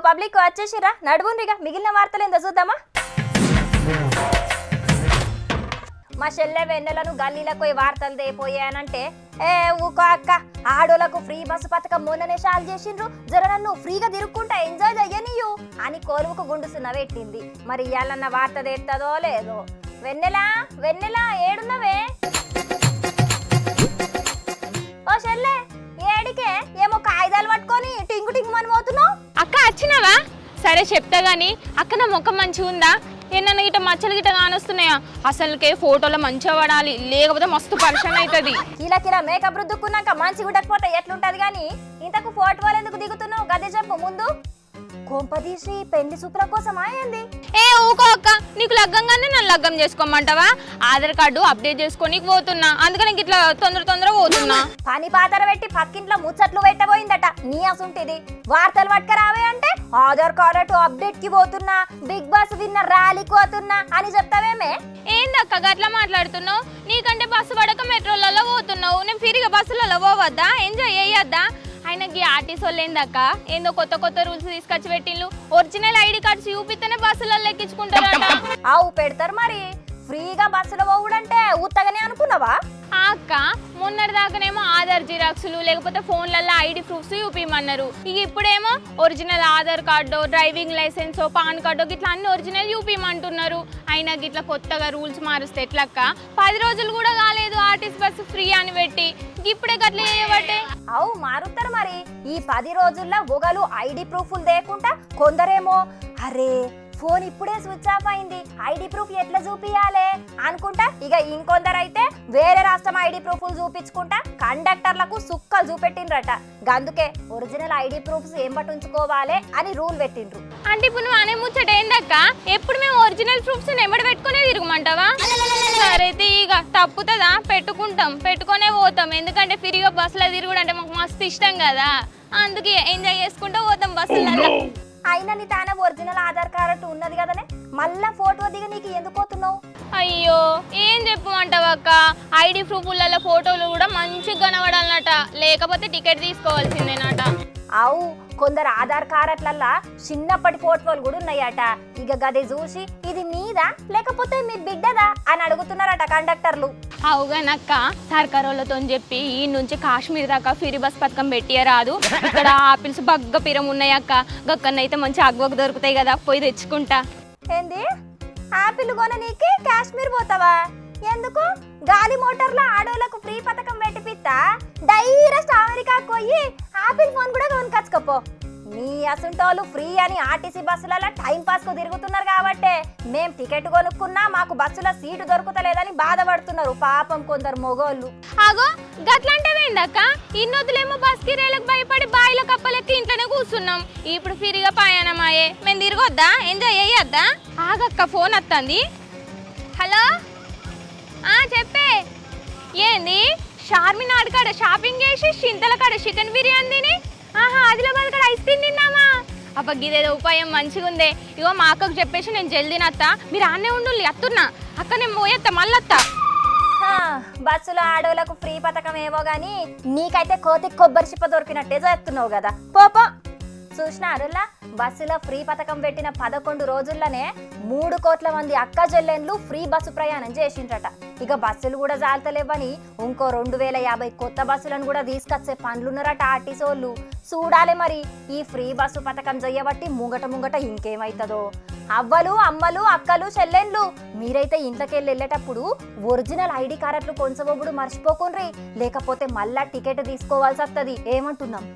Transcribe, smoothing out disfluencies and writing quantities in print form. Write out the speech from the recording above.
Public వచ్చేసిరా నడువుందిగా మిగిలిన వార్తలు ఏందో చూద్దామా. మా చెల్లె వెన్నెలను గల్లీలకు పోయి వార్తలు దేపోయానంటే ఊకో అక్క ఆడోళ్లకు ఫ్రీ బస్సు పథకం మొన్ననే షాల్ చేసిండ్రు, జర నన్ను ఫ్రీగా తిరుక్కుంటా ఎంజాయ్ చెయ్యనియు అని కోలువుకు గుండుసున్న పెట్టింది. మరి ఇయాలన్న వార్త తెత్తదో లేదో. వెన్నెలా వెన్నెలా ఏడున్నవే? ఓ చెల్లె ఏడికే ఏమో కాగితాలు పట్టుకొని టింగు టింగు మని పోతున్నావు. అక్క వచ్చినావా? సరే చెప్తా గానీ అక్క నా ముఖం మంచిగా ఉందా? ఏమన్నా గిట్ట మచ్చలు గిట్ట కానొస్తున్నాయా? అసలుకే ఫోటోలో మంచిగా పడాలి, లేకపోతే మస్తు పరిశాన్ అవుతుంది. కిలా కిలా మేకప్ రుద్దుకున్నాక మంచి గుడ్డకపోతే ఎట్లుంటది గానీ ఇంతకు ఫోటోలు ఎందుకు దిగుతున్నావు? గదే చెప్పు ముందు. కొంపదీసి పెళ్లి సూపుల కోసం అయింది. ఊకో అక్క, నీకు లగ్గంగానే నన్ను లగ్గం చేసుకోమంటావా? ఆధార్ కార్డు అప్డేట్ చేసుకొని పోతున్నా, అందుకని ఇట్లా తొందర పోతున్నా. పని పాతర పెట్టి పక్కింట్లో ముచ్చట్లు పెట్టబోయిందట నీ అసుంటిది. వార్తలు పట్టుకరావే అంటే ఆధార్ కార్డు అప్డేట్ కి పోతున్నా, బిగ్ బాస్ విన్నర్ ర్యాలీకి పోతున్నా అని చెప్తావేమే? ఏందక్క గట్లా మాట్లాడుతున్నావు? నీకంటే బస్సు పడక మెట్రోలలో పోతున్నావు, నేను ఫ్రీగా బస్సులలో పోవద్దా? ఎంజాయ్ చేయొద్దా? ఆయనకి ఆర్టీసీ వాళ్ళు ఏందక్క ఏందో కొత్త రూల్స్ తీసుకొచ్చి పెట్టిండ్రు. ఒరిజినల్ ఐడి కార్డ్స్ చూపిస్తేనే బస్సులలో ఎక్కించుకుంటారట. అవు పెడతారు మరి. ఫ్రీగా బస్సులో పోవుడంటే ఉత్తగానే అనుకున్నావా? అక్క మొన్నటి దాకానేమో ఆధార్ జిరాక్సులు లేకపోతే ఫోన్లలో ఐడి ప్రూఫ్స్ చూపిమన్నారు. ఇక ఇప్పుడేమో original Aadhaar card, driving licence, PAN card గిట్లా అన్ని ఒరిజినల్ చూపిమంటున్నారు. అయినా గిట్లా కొత్తగా రూల్స్ మారుస్తే ఎట్లక్క? 10 రోజులు కూడా కాలేదు ఆర్టీసీ బస్సు ఫ్రీ అని పెట్టి, ఇప్పుడే గట్ల చేయబట్టే. అవు మారుతారు మరి. ఈ 10 రోజుల్లో ఒగలు ఐడి ప్రూఫ్లు లేకుండా కొందరేమో అరే ఫోన్ ఇప్పుడే స్విచ్ ఆఫ్ అయింది, ఐడి ప్రూఫ్ ఎట్లా చూపియాలే అనుకుంటా. ఇక ఇంకొందరైతే వేరే రాష్ట్రం ఐడి ప్రూఫ్లు చూపించుకుంటా కండక్టర్లకు సుక్కలు చూపెట్టిండ్రట. అందుకే ఒరిజినల్ ఐడి ప్రూఫ్స్ ఏం పట్టించుకోవాలి అని రూల్ పెట్టిండ్రు. అంటే ఇప్పుడు నువ్వు అనే ముచ్చట ఏందక్క? ఎప్పుడు మేము ఒరిజినల్ ప్రూఫ్స్ నెంబడి పెట్టుకునే తిరగమంటావా? సరైతే ఇక తప్పుతుందా? పెట్టుకునే పోతాం. ఎందుకంటే ఫ్రీగా బస్సులో తిరుగుడు అంటే మాకు మస్తు ఇష్టం కదా, అందుకే ఎంజాయ్ చేసుకుంటూ పోతాం బస్సులలో. అయినా నీ తానే ఒరిజినల్ ఆధార్ కార్డు ఉన్నది కదనే, మళ్ళా ఫోటో దిగి నీకు ఎందుకు పోతున్నావు? అయ్యో ఏం చెప్పమంటావక్క, ఐడి ప్రూఫ్లలో ఫోటోలు కూడా మంచిగా కనబడాలన్నట, లేకపోతే టికెట్ తీసుకోవాల్సిందేనట. అవు కొందరు ఆధార్ కార్డులల్లా చిన్నప్పటి ఫోటోలు కూడా ఉన్నాయట. ఇక గది చూసి ఇది నీదా లేకపోతే మీ బిడ్డదా అని అడుగుతున్నారట కండక్టర్లు. అవుగానక్క, సర్కార్ వాళ్ళతో చెప్పి ఈ నుంచి కాశ్మీర్ దాకా ఫ్రీ బస్ పథకం పెట్టియరాదు. ఇక్కడ ఆపిల్స్ బగ్గ పిరం ఉన్నాయక్క, గక్కనైతే మంచి అగ్వకు దొరుకుతాయి కదా, పోయి తెచ్చుకుంటా. ఏంది ఆపిల్ కొన నీకి కాశ్మీర్ పోతావా? ఎందుకు? గాలి మోటార్లో ఆడోళ్లకు ఫ్రీ పథకం పెట్టిపిస్తా, డైరెక్ట్ అమెరికాకు పోయి ఆపిల్ ఫోన్ కూడా కొనుకొచ్చుకోపో. మీ అసుంటోళ్ళు ఫ్రీ అని ఆర్టీసీ బస్సులలో టైం పాస్ కు తిరుగుతున్నారు కాబట్టి మేం టికెట్ కొనుక్కున్నా మాకు బస్సులో సీటు దొరుకుతలేదని బాధపడుతున్నారు పాపం కొందరు మొగోళ్ళు. ఆగో గట్లంటేందక్క, ఇన్నొద్దులేమో బస్ కిరాయిలకు భయపడి బాయిల కప్పలెక్కి ఇంట్లోనే కూర్చున్నాం. ఇప్పుడు ఫ్రీగా ప్రయాణమాయే, మేము తిరగొద్దా? ఎంజాయ్ చేయొద్దా? ఆగక్క ఫోన్ వస్తుంది. హలో చెప్పే. ఏంది షార్మినార్ కాడ షాపింగ్ చేసి చింతల కాడ చికెన్ బిర్యానీ తిని ఆదిలాబాద్ కాడ ఐస్ క్రీమ్ తిన్నామా? అబ్బా గిదేదో ఉపాయం మంచిగా ఉందే. ఇగో మా అక్కకు చెప్పేసి నేను జల్దీ నత్తా, మీరు ఆనే ఉండు, అత్తున్నా అక్క, నేను పోయేత్తా మళ్ళత్తా. బస్సులో ఆడోళ్లకు ఫ్రీ పథకం ఏవో గాని నీకైతే కోతి కొబ్బరి చిప్ప దొరికినట్టే చేస్తున్నావు కదా. పోపో చూసినారులా, బస్సులో ఫ్రీ పథకం పెట్టిన 11 రోజుల్లోనే 3 కోట్ల మంది అక్క చెల్లెన్లు ఫ్రీ బస్సు ప్రయాణం చేసిండ్రట. ఇక బస్సులు కూడా జాలతలేవని ఇంకో 2050 కొత్త బస్సులను కూడా తీసుకొచ్చే పనులున్నారట ఆర్టీసీ వాళ్ళు. చూడాలి మరి ఈ ఫ్రీ బస్సు పథకం చెయ్యబట్టి ముంగట ఇంకేమైతుందో. అవ్వలు అమ్మలు అక్కలు చెల్లెన్లు మీరైతే ఇంట్లోకెళ్ళి వెళ్ళేటప్పుడు ఒరిజినల్ ఐడి కార్డులు కొంచెం మర్చిపోకుండ్రి, లేకపోతే మళ్ళా టికెట్ తీసుకోవాల్సి వస్తుంది. ఏమంటున్నాం?